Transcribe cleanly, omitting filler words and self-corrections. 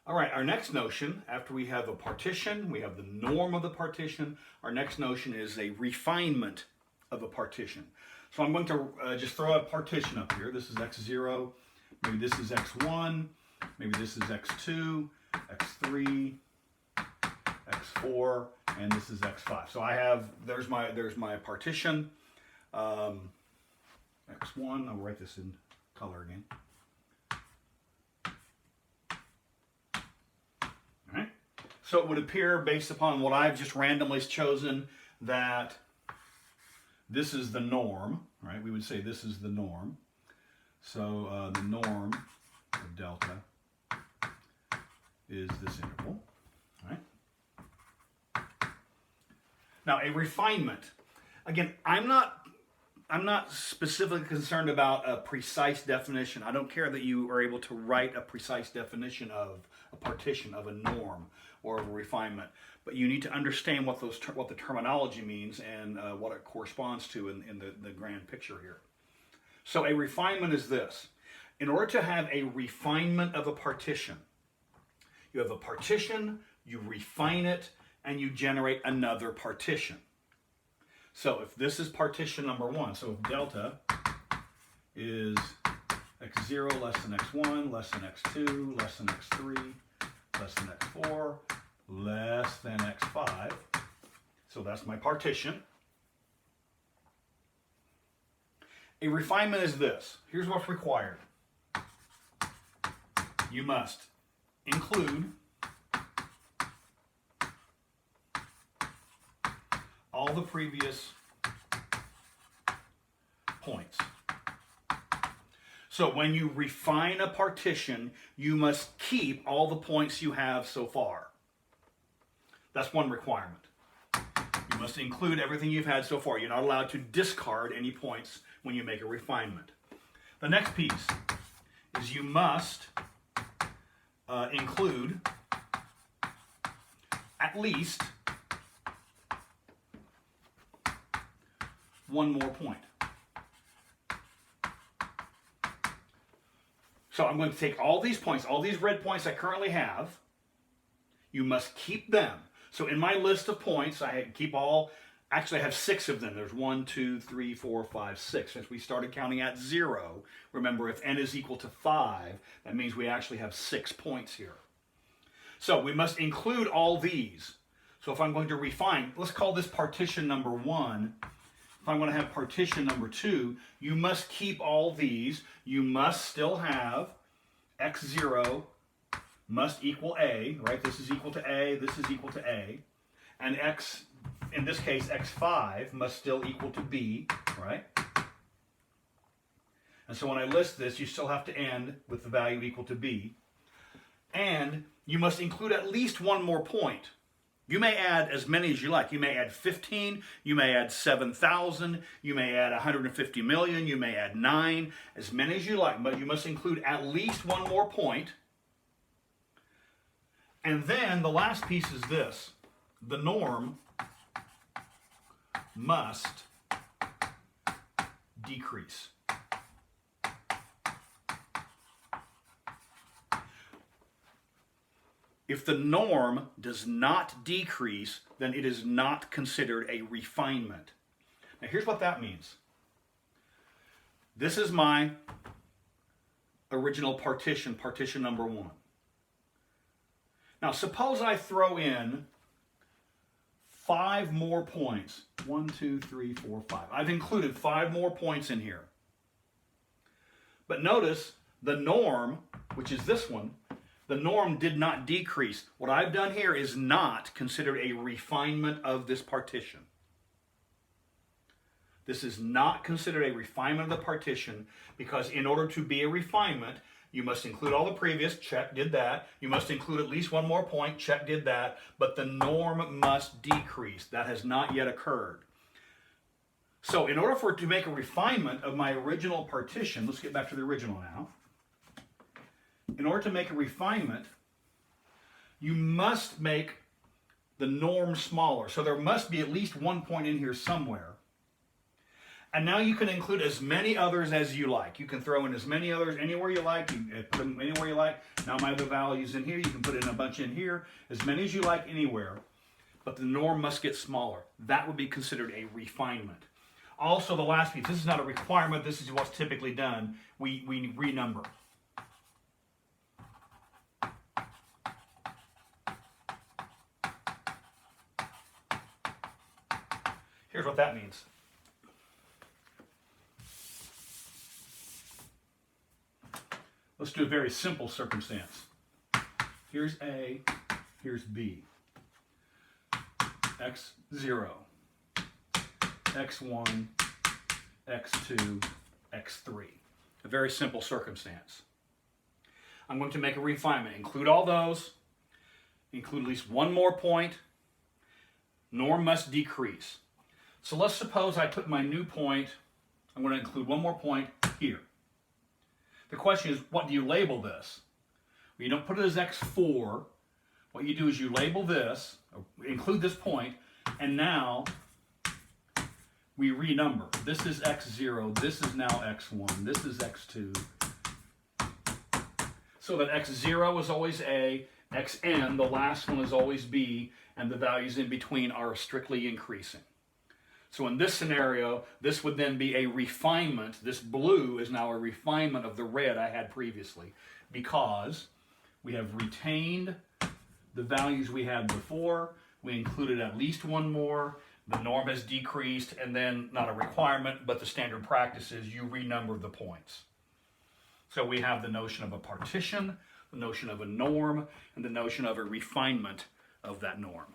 All right, our next notion, after we have a partition, we have the norm of the partition, our next notion is a refinement of a partition. So I'm going to just throw a partition up here. This is x0, maybe this is x1, maybe this is x2, x3, x4, and this is x5. So I have, there's my partition, x1, I'll write this in color again. So it would appear, based upon what I've just randomly chosen, that this is the norm, right? We would say this is the norm. So the norm of delta is this interval, right? Now a refinement. Again, I'm not specifically concerned about a precise definition. I don't care that you are able to write a precise definition of a partition, of a norm, or of a refinement. But you need to understand what the terminology means and what it corresponds to in the grand picture here. So a refinement is this. In order to have a refinement of a partition, you have a partition, you refine it, and you generate another partition. So if this is partition number 1, so if delta is x0 less than x1, less than x2, less than x3, less than x4, less than x5, so that's my partition. A refinement is this. Here's what's required. You must include all the previous points. So when you refine a partition, you must keep all the points you have so far. That's one requirement. You must include everything you've had so far. You're not allowed to discard any points when you make a refinement. The next piece is you must include at least one more point. So I'm going to take all these points, all these red points I currently have, you must keep them. So in my list of points, I keep all, actually I have 6 of them. There's 1, 2, 3, 4, 5, 6. Since we started counting at 0, remember if n is equal to 5, that means we actually have 6 points here. So we must include all these. So if I'm going to refine, let's call this partition number 1. If I want to have partition number 2, you must keep all these. You must still have x0 must equal a, right? This is equal to a, this is equal to a. And x, in this case, x5 must still equal to b, right? And so when I list this, you still have to end with the value equal to b. And you must include at least one more point. You may add as many as you like. You may add 15, you may add 7,000, you may add 150 million, you may add 9, as many as you like, but you must include at least one more point. And then the last piece is this. The norm must decrease. If the norm does not decrease, then it is not considered a refinement. Now here's what that means. This is my original partition, partition number 1. Now suppose I throw in 5 more points. 1, 2, 3, 4, 5. I've included 5 more points in here. But notice the norm, which is this one, the norm did not decrease. What I've done here is not considered a refinement of this partition. This is not considered a refinement of the partition because in order to be a refinement, you must include all the previous, check, did that. You must include at least one more point, check, did that. But the norm must decrease. That has not yet occurred. So in order for it to make a refinement of my original partition, let's get back to the original now. In order to make a refinement, you must make the norm smaller. So there must be at least one point in here somewhere. And now you can include as many others as you like. You can throw in as many others anywhere you like. You can put them anywhere you like. Now my other values in here. You can put in a bunch in here. As many as you like anywhere. But the norm must get smaller. That would be considered a refinement. Also, the last piece. This is not a requirement. This is what's typically done. We renumber. Here's what that means. Let's do a very simple circumstance. Here's A, here's B. X0, X1, X2, X3. A very simple circumstance. I'm going to make a refinement. Include all those. Include at least one more point. Norm must decrease. So let's suppose I put my new point, I'm going to include one more point here. The question is, what do you label this? Well, you don't put it as X4. What you do is you label this, include this point, and now we renumber. This is X0, this is now X1, this is X2. So that X0 is always A, Xn, the last one is always B, and the values in between are strictly increasing. So in this scenario, this would then be a refinement. This blue is now a refinement of the red I had previously because we have retained the values we had before. We included at least one more. The norm has decreased, and then not a requirement, but the standard practice is you renumber the points. So we have the notion of a partition, the notion of a norm, and the notion of a refinement of that norm.